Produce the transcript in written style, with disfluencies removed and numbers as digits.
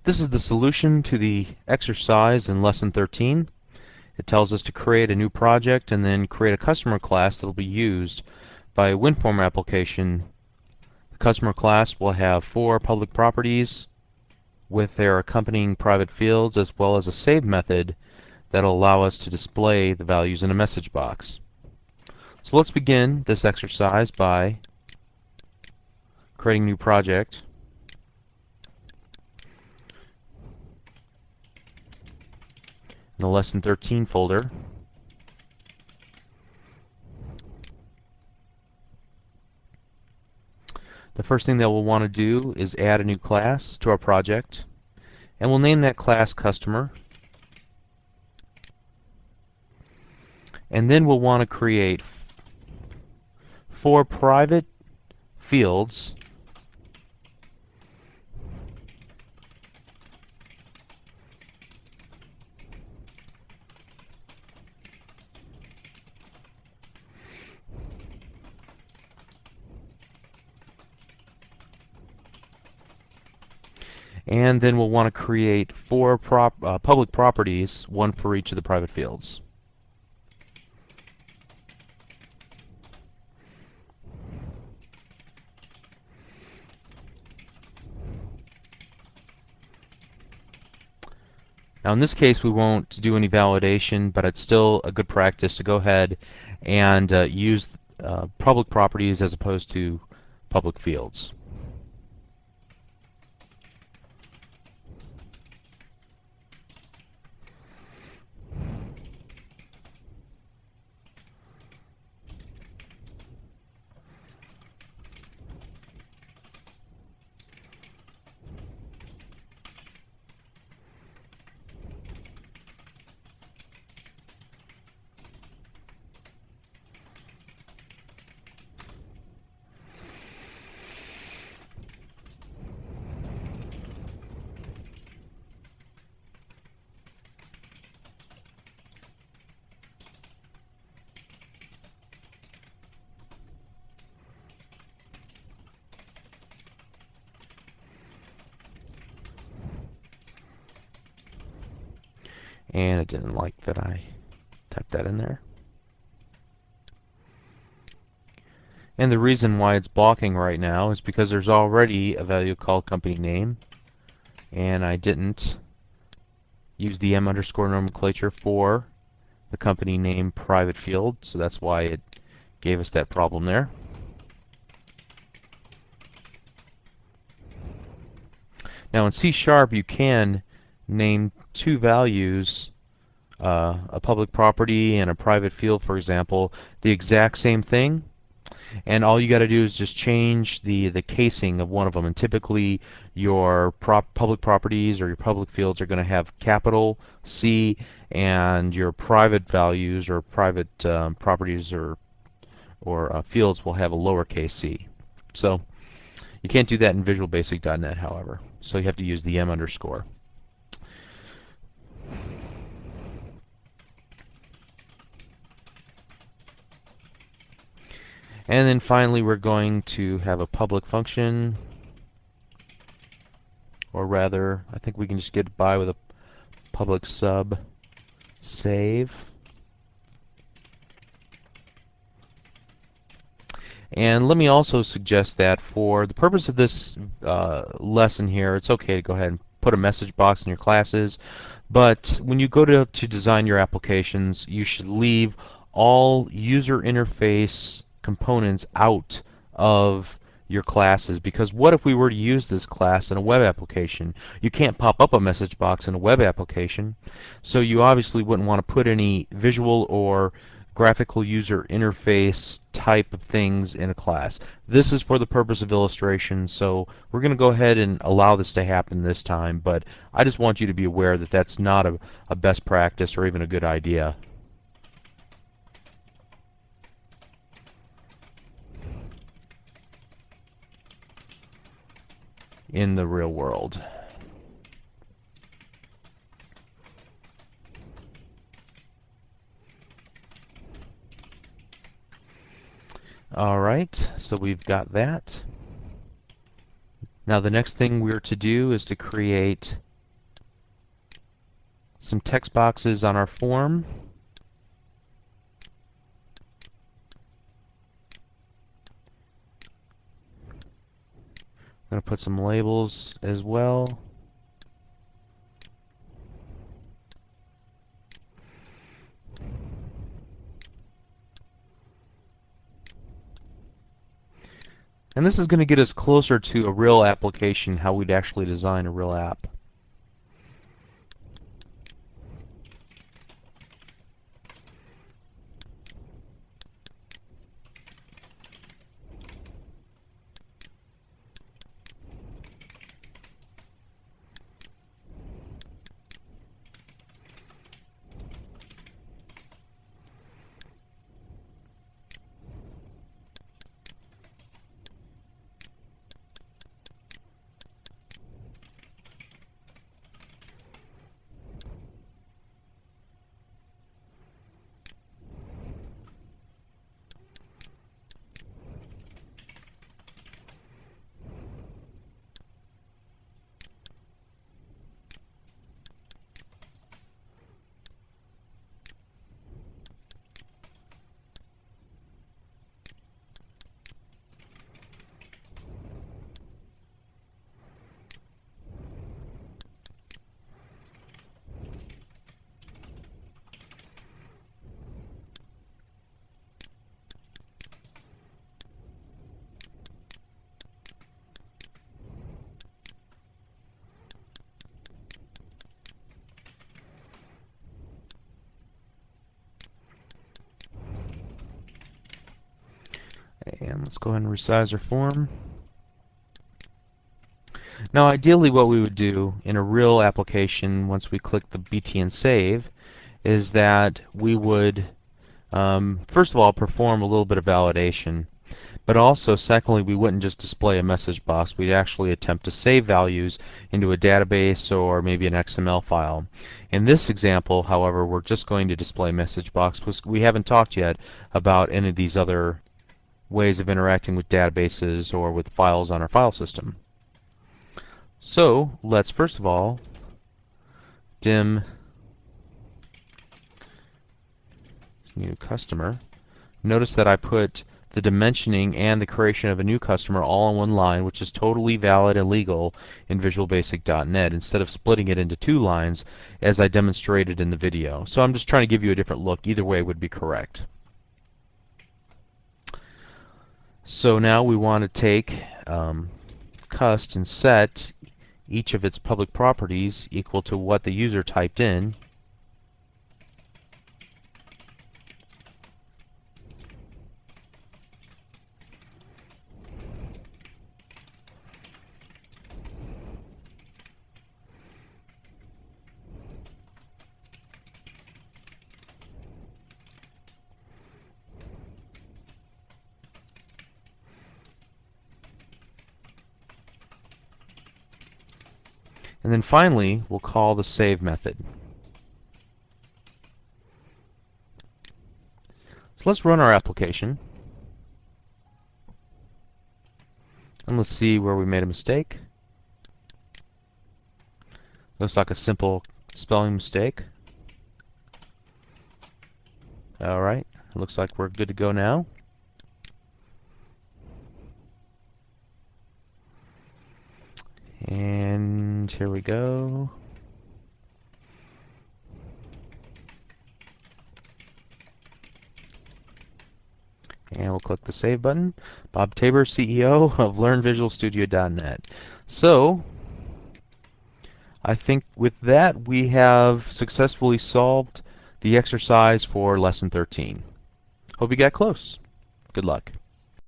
This is the solution to the exercise in Lesson 13. It tells us to create a new project and then create a customer class that will be used by a WinForm application. The customer class will have 4 public properties with their accompanying private fields, as well as a save method that will allow us to display the values in a message box. So let's begin this exercise by creating a new project. In the Lesson 13 folder. The first thing that we'll want to do is add a new class to our project, and we'll name that class Customer. And then we'll want to create 4 private fields and then we'll want to create 4 public properties, 1 for each of the private fields. Now in this case we won't do any validation, but it's still a good practice to go ahead and use public properties as opposed to public fields. And it didn't like that I typed that in there. And the reason why it's blocking right now is because there's already a value called company name, and I didn't use the m underscore nomenclature for the company name private field, so that's why it gave us that problem there. Now in C# you can name 2 values, a public property and a private field, for example, the exact same thing, and all you got to do is just change the casing of one of them. And typically your public properties or your public fields are going to have capital C, and your private values or private properties or fields will have a lowercase c. So you can't do that in VisualBasic.net, however. So you have to use the m underscore. And then finally we're going to have a public function, or rather I think we can just get by with a public sub save. And let me also suggest that for the purpose of this lesson here, it's okay to go ahead and put a message box in your classes, but when you go to design your applications, you should leave all user interface components out of your classes, because what if we were to use this class in a web application? You can't pop up a message box in a web application, so you obviously wouldn't want to put any visual or graphical user interface type of things in a class. This is for the purpose of illustration, so we're going to go ahead and allow this to happen this time, but I just want you to be aware that that's not a best practice or even a good idea. In the real world. Alright, so we've got that. Now the next thing we're to do is to create some text boxes on our form. I'm going to put some labels as well. And this is going to get us closer to a real application, how we'd actually design a real app. And let's go ahead and resize our form. Now ideally what we would do in a real application once we click the BT and save is that we would first of all perform a little bit of validation, but also secondly we wouldn't just display a message box. We'd actually attempt to save values into a database or maybe an XML file. In this example, however, we're just going to display a message box because we haven't talked yet about any of these other ways of interacting with databases or with files on our file system. So let's first of all dim new customer. Notice that I put the dimensioning and the creation of a new customer all in one line, which is totally valid and legal in Visual Basic.net, instead of splitting it into two lines as I demonstrated in the video. So I'm just trying to give you a different look. Either way would be correct. So now we want to take cust and set each of its public properties equal to what the user typed in. And then finally, we'll call the save method. So let's run our application. And let's see where we made a mistake. Looks like a simple spelling mistake. Alright, looks like we're good to go now. And here we go. And we'll click the Save button. Bob Tabor, CEO of LearnVisualStudio.net. So, I think with that we have successfully solved the exercise for Lesson 13. Hope you got close. Good luck.